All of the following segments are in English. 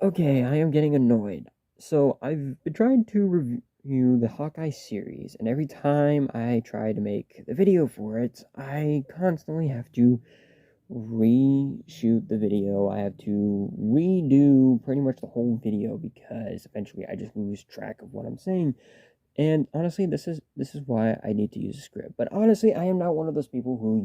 Okay, I am getting annoyed. So I've been trying to review the Hawkeye series, and every time I try to make the video for it, I constantly have to reshoot the video. I have to redo pretty much the whole video because eventually I just lose track of what I'm saying. And honestly, this is why I need to use a script. But honestly, I am not one of those people who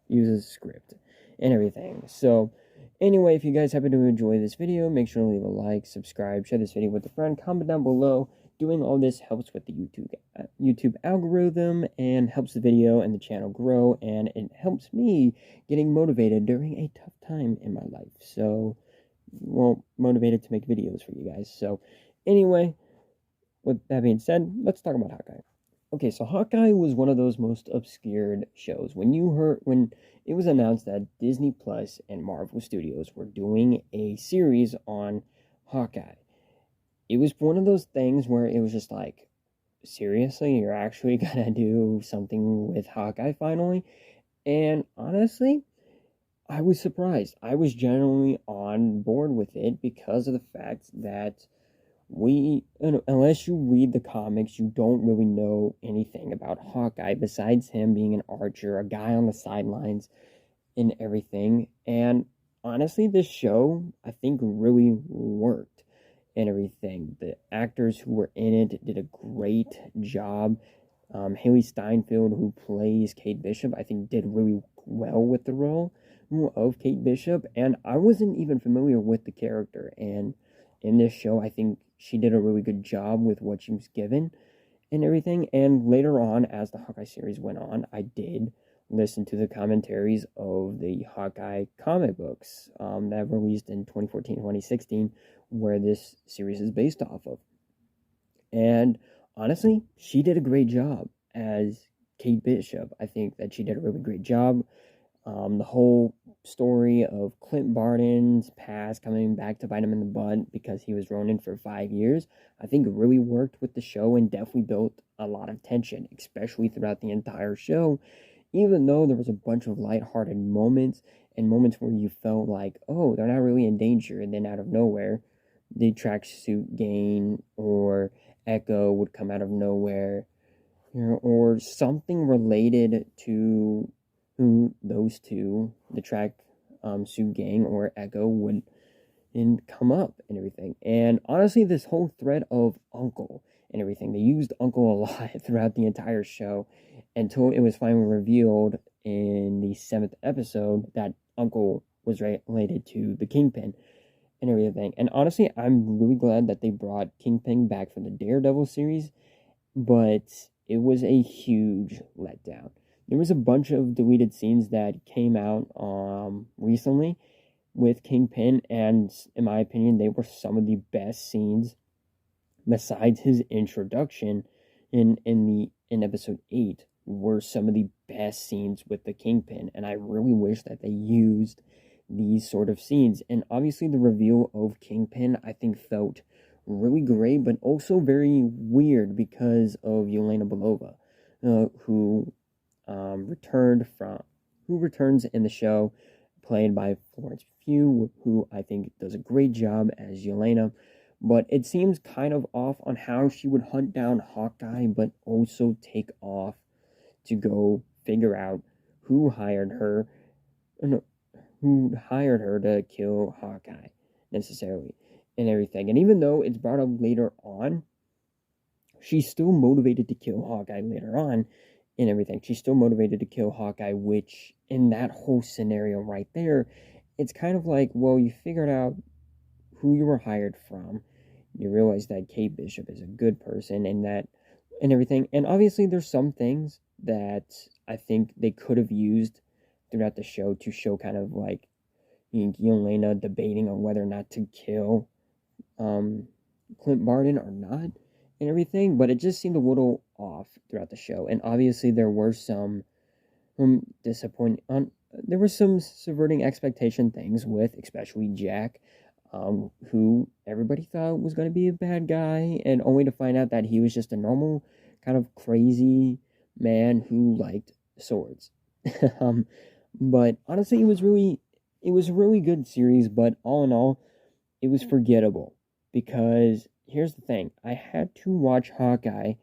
uses script and everything. So anyway, if you guys happen to enjoy this video, make sure to leave a like, subscribe, share this video with a friend, comment down below. Doing all this helps with the YouTube algorithm and helps the video and the channel grow, and it helps me getting motivated during a tough time in my life. So, well, motivated to make videos for you guys. So anyway, with that being said, let's talk about Hawkeye. Okay, so Hawkeye was one of those most obscured shows. When it was announced that Disney Plus and Marvel Studios were doing a series on Hawkeye, it was one of those things where it was just like, seriously, you're actually gonna do something with Hawkeye finally? And honestly, I was surprised. I was genuinely on board with it because of the fact that unless you read the comics, you don't really know anything about Hawkeye besides him being an archer, a guy on the sidelines, and everything. And honestly, this show, I think, really worked and everything. The actors who were in it did a great job. Haley Steinfeld, who plays Kate Bishop, I think did really well with the role of Kate Bishop. And I wasn't even familiar with the character. And in this show, I think she did a really good job with what she was given and everything. And later on, as the Hawkeye series went on, I did listen to the commentaries of the Hawkeye comic books that were released in 2014, 2016, where this series is based off of. And honestly, she did a great job as Kate Bishop. I think that she did a really great job. The whole story of Clint Barton's past coming back to bite him in the butt because he was Ronin for 5 years, I think it really worked with the show and definitely built a lot of tension, especially throughout the entire show. Even though there was a bunch of lighthearted moments and moments where you felt like, oh, they're not really in danger, and then out of nowhere, the tracksuit gang or Echo would come out of nowhere, or something related to who those two, the track suit gang or Echo, would and come up and everything. And honestly, this whole thread of Uncle and everything, they used Uncle a lot throughout the entire show until it was finally revealed in the 7th episode that Uncle was related to the Kingpin and everything. And honestly, I'm really glad that they brought Kingpin back for the Daredevil series, but it was a huge letdown. There was a bunch of deleted scenes that came out recently with Kingpin, and in my opinion, they were some of the best scenes besides his introduction in episode 8 were some of the best scenes with the Kingpin, and I really wish that they used these sort of scenes. And obviously the reveal of Kingpin, I think, felt really great, but also very weird because of Yelena Belova, who returns in the show, played by Florence Pugh, who I think does a great job as Yelena. But it seems kind of off on how she would hunt down Hawkeye, but also take off to go figure out who hired her, to kill Hawkeye necessarily and everything. And even though it's brought up later on, she's still motivated to kill Hawkeye later on and everything. She's still motivated to kill Hawkeye, which in that whole scenario right there, it's kind of like, well, you figured out who you were hired from. You realize that Kate Bishop is a good person and everything. And obviously there's some things that I think they could have used throughout the show to show kind of like Yelena debating on whether or not to kill Clint Barton or not and everything, but it just seemed a little off throughout the show. And obviously there were some disappointing there were some subverting expectation things with especially Jack, who everybody thought was going to be a bad guy, and only to find out that he was just a normal kind of crazy man who liked swords. But honestly, it was a really good series. But all in all, it was forgettable. Because here's the thing, I had to watch Hawkeye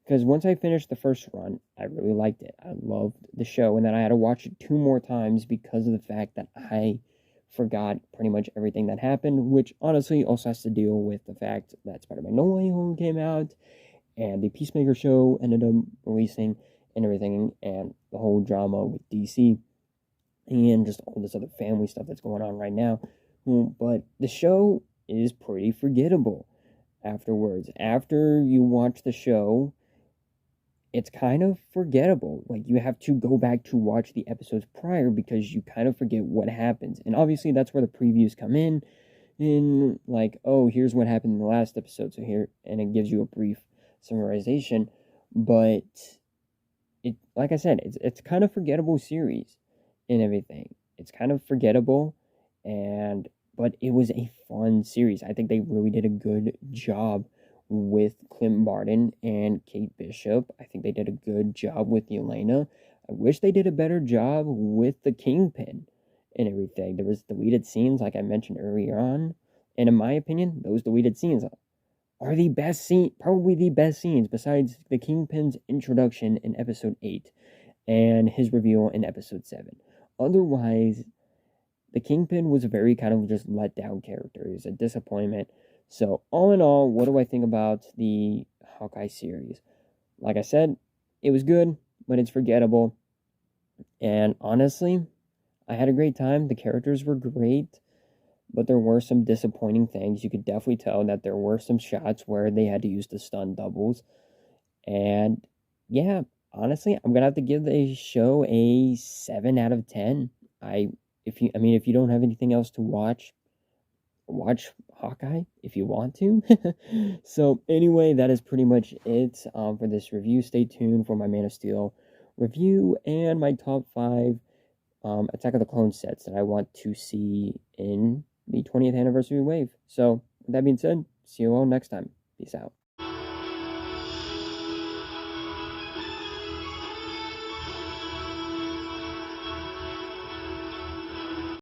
because once I finished the first run, I really liked it. I loved the show, and then I had to watch it 2 more times because of the fact that I forgot pretty much everything that happened, which honestly also has to deal with the fact that Spider-Man No Way Home came out, and the Peacemaker show ended up releasing and everything, and the whole drama with DC, and just all this other family stuff that's going on right now. But the show is pretty forgettable afterwards. After you watch the show, it's kind of forgettable. Like, you have to go back to watch the episodes prior because you kind of forget what happens. And obviously, that's where the previews come in like, oh, here's what happened in the last episode, so here, and it gives you a brief summarization. But it, like I said, it's kind of forgettable series and everything. It's kind of forgettable, and but it was a fun series. I think they really did a good job with Clint Barton and Kate Bishop. I think they did a good job with Elena. I wish they did a better job with the Kingpin and everything. There was deleted scenes, like I mentioned earlier on, and in my opinion, those deleted scenes are the best scene, probably the best scenes, besides the Kingpin's introduction in episode 8 and his reveal in episode 7. Otherwise, the Kingpin was a very kind of just let down character. He was a disappointment. So, all in all, what do I think about the Hawkeye series? Like I said, it was good, but it's forgettable. And honestly, I had a great time. The characters were great, but there were some disappointing things. You could definitely tell that there were some shots where they had to use the stun doubles. And yeah, honestly, I'm gonna have to give the show a 7 out of 10. If you don't have anything else to watch Hawkeye if you want to. So anyway, that is pretty much it for this review. Stay tuned for my Man of Steel review and my top 5 Attack of the Clone sets that I want to see in the 20th anniversary wave. So with that being said, see you all next time. Peace out.